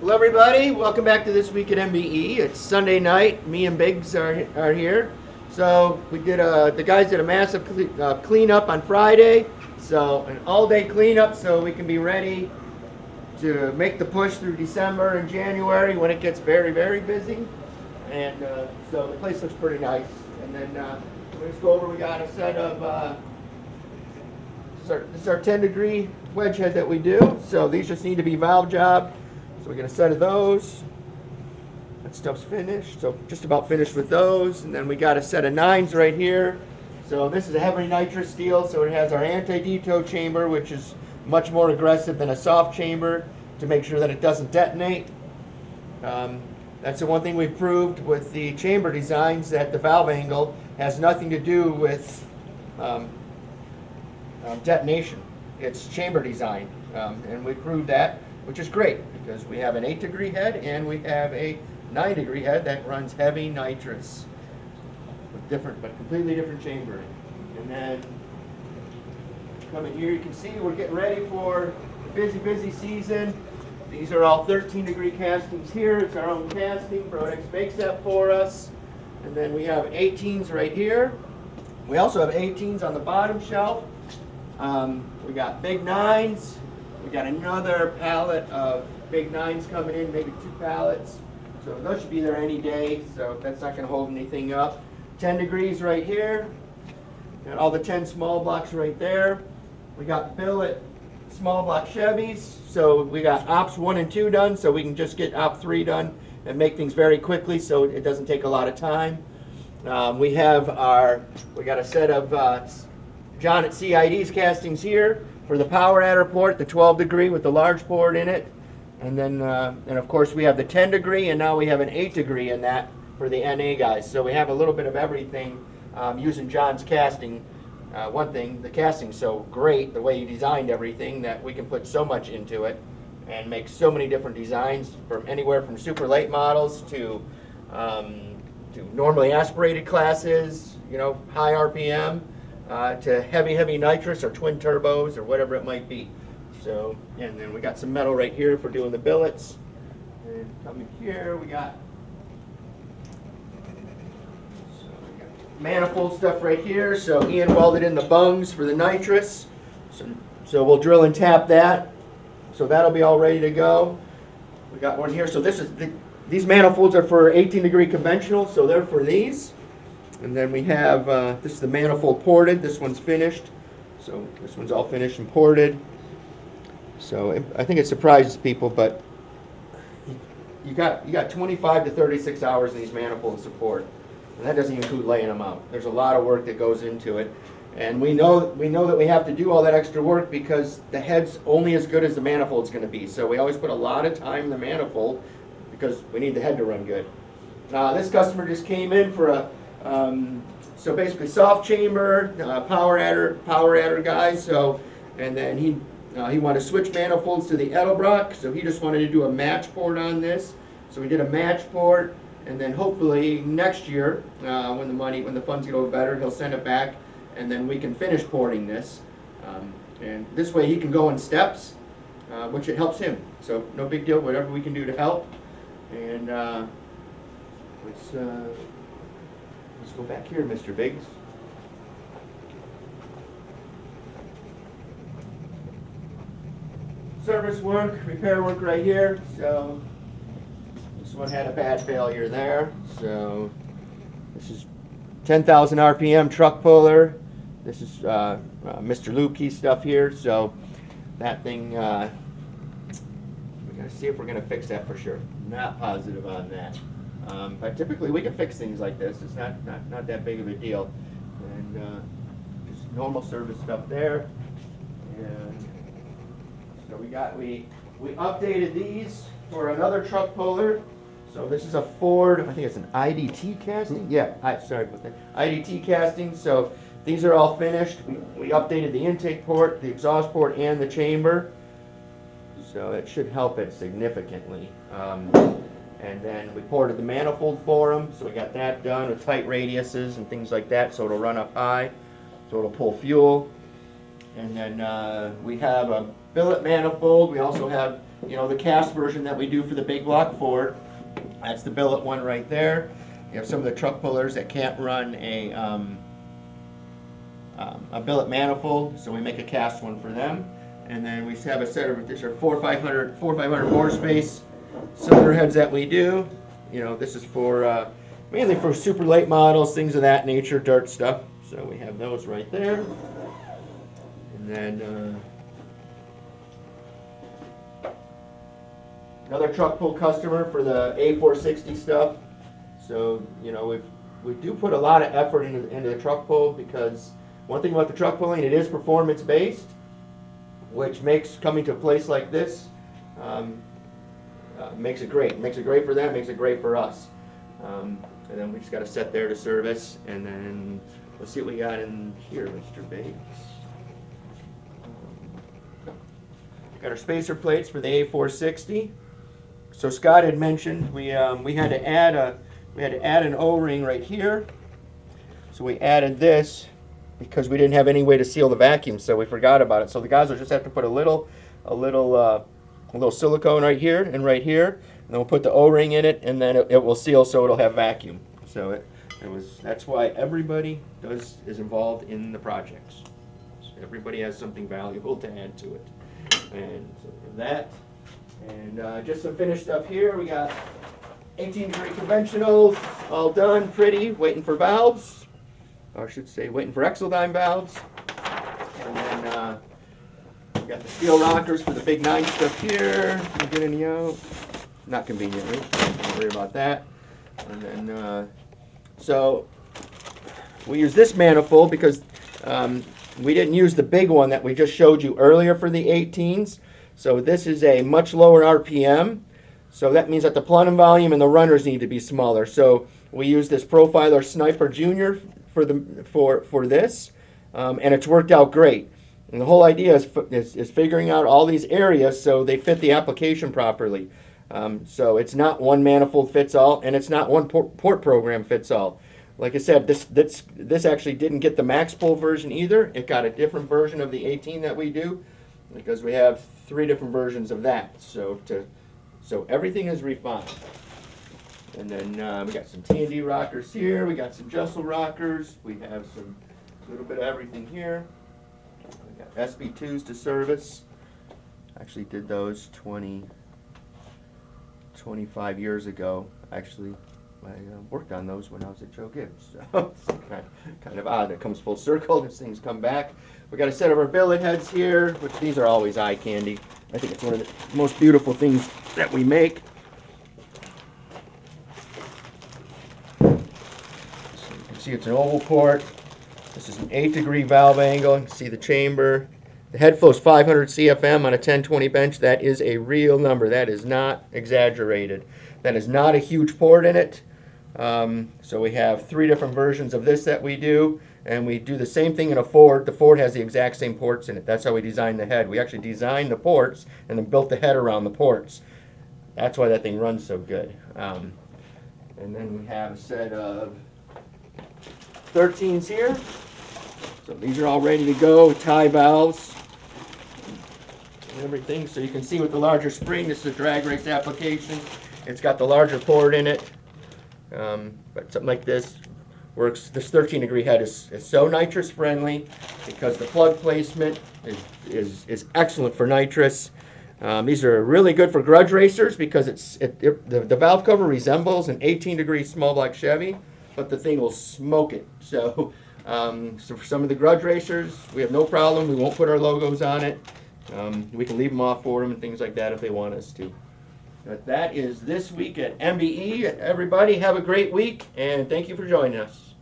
Hello everybody, welcome back to This Week at MBE. It's Sunday night, me and Biggs are here. So we did the guys did a massive cleanup on Friday. So an all-day cleanup so we can be ready to make the push through December and January when it gets very, very busy. And so the place looks pretty nice. And then let's go over, we got a set of, this is our 10-degree wedge head that we do. So these just need to be valve job. So we get a set of those. That stuff's finished, so just about finished with those. And then we got a set of 9s right here. So this is a heavy nitrous steel, so it has our anti-detow chamber, which is much more aggressive than a soft chamber to make sure that it doesn't detonate. That's the one thing we've proved with the chamber designs, that the valve angle has nothing to do with detonation. It's chamber design, and we proved that, which is great because we have an 8-degree head and we have a 9-degree head that runs heavy nitrous with different, but completely different chambering. And then coming here, you can see we're getting ready for a busy, busy season. These are all 13-degree castings here. It's our own casting. Prodex makes that for us. And then we have 18s right here. We also have 18s on the bottom shelf. We got big 9s. We got another pallet of big 9s coming in, maybe 2 pallets. So those should be there any day, so that's not going to hold anything up. 10 degrees right here. Got all the 10 small blocks right there. We got billet small block Chevys. So we got ops 1 and 2 done, so we can just get op 3 done and make things very quickly so it doesn't take a lot of time. We got a set of John at CID's castings here for the power adder port, the 12-degree with the large port in it. And then, and of course, we have the 10-degree, and now we have an 8-degree in that for the NA guys. So we have a little bit of everything using John's casting. One thing, the casting's so great, the way he designed everything, that we can put so much into it and make so many different designs, from anywhere from super late models to normally aspirated classes, you know, high RPM. To heavy nitrous or twin turbos or whatever it might be. So, and then we got some metal right here for doing the billets. And coming here, we got manifold stuff right here. So Ian welded in the bungs for the nitrous. So we'll drill and tap that. So that'll be all ready to go. We got one here. So these manifolds are for 18-degree conventional, so they're for these. And then we have, this is the manifold ported. This one's finished. So this one's all finished and ported. So I think it surprises people, but you got 25 to 36 hours in these manifold support. And that doesn't include laying them out. There's a lot of work that goes into it. And we know that we have to do all that extra work because the head's only as good as the manifold's going to be. So we always put a lot of time in the manifold because we need the head to run good. This customer just came in for a so basically soft chamber, power adder guy. So, and then he wanted to switch manifolds to the Edelbrock. So he just wanted to do a match port on this. So we did a match port, and then hopefully next year, when the funds get a little better, he'll send it back, and then we can finish porting this. And this way he can go in steps, which it helps him. So no big deal. Whatever we can do to help. And let's go back here, Mr. Biggs. Service work, repair work right here. So this one had a bad failure there. So this is 10,000 RPM truck puller. This is Mr. Lukey stuff here. So that thing, we gotta see if we're gonna fix that for sure. Not positive on that. But typically we can fix things like this. It's not that big of a deal. And just normal service stuff there. And so we updated these for another truck puller. So this is a Ford, I think it's an IDT casting. Yeah, sorry about that. IDT casting. So these are all finished. We updated the intake port, the exhaust port, and the chamber. So it should help it significantly. And then we ported the manifold for them, so we got that done with tight radiuses and things like that, so it'll run up high, so it'll pull fuel. And then we have a billet manifold. We also have you know, the cast version that we do for the big block Ford. That's the billet one right there. You have some of the truck pullers that can't run a billet manifold, so we make a cast one for them. And then we have a set of, these are 4,500 bore space cylinder heads that we do. You know, this is for mainly for super late models, things of that nature, dirt stuff. So we have those right there. And then another truck pull customer for the A460 stuff. So, you know, we do put a lot of effort into the truck pull, because one thing about the truck pulling, it is performance based, which makes coming to a place like this, makes it great. Makes it great for them, makes it great for us. And then we just got a set there to service. And then let's see what we got in here, Mr. Bates. Got our spacer plates for the A460. So Scott had mentioned we had to add an O-ring right here. So we added this because we didn't have any way to seal the vacuum, so we forgot about it. So the guys will just have to put a little silicone right here, and then we'll put the O-ring in it, and then it will seal, so it'll have vacuum. So that's why everybody is involved in the projects. So everybody has something valuable to add to it. And so for that, and just some finished stuff here. We got 18-degree conventionals, all done, pretty, waiting for valves. Or I should say, waiting for Exeldyne valves. And then we got the steel rockers for the big 9 stuff here. Can we get any out? Not conveniently. Don't worry about that. And then, so we use this manifold because we didn't use the big one that we just showed you earlier for the 18s. So this is a much lower RPM. So that means that the plenum volume and the runners need to be smaller. So we use this Profiler Sniper Junior for this, and it's worked out great. And the whole idea is figuring out all these areas so they fit the application properly. So it's not one manifold fits all, and it's not one port program fits all. Like I said, this actually didn't get the max pull version either. It got a different version of the 18 that we do, because we have 3 different versions of that. So everything is refined. And then we got some T&D rockers here. We got some Jessel rockers. We have a little bit of everything here. We got SB2s to service. Actually did those 25 years ago. Actually, I worked on those when I was at Joe Gibbs. So it's kind of odd. It comes full circle. These things come back. We got a set of our billet heads here, which these are always eye candy. I think it's one of the most beautiful things that we make. So you can see it's an oval port. This is an 8-degree valve angle. You can see the chamber. The head flow is 500 CFM on a 1020 bench. That is a real number. That is not exaggerated. That is not a huge port in it. So we have 3 different versions of this that we do. And we do the same thing in a Ford. The Ford has the exact same ports in it. That's how we designed the head. We actually designed the ports and then built the head around the ports. That's why that thing runs so good. And then we have a set of 13s here. So these are all ready to go, tie valves and everything. So you can see with the larger spring, this is a drag race application. It's got the larger port in it. But something like this works. This 13-degree head is so nitrous friendly because the plug placement is excellent for nitrous. These are really good for grudge racers because the valve cover resembles an 18-degree small block Chevy, but the thing will smoke it. So for some of the grudge racers, we have no problem. We won't put our logos on it. We can leave them off for them and things like that if they want us to. But that is this week at MBE. Everybody have a great week, and thank you for joining us.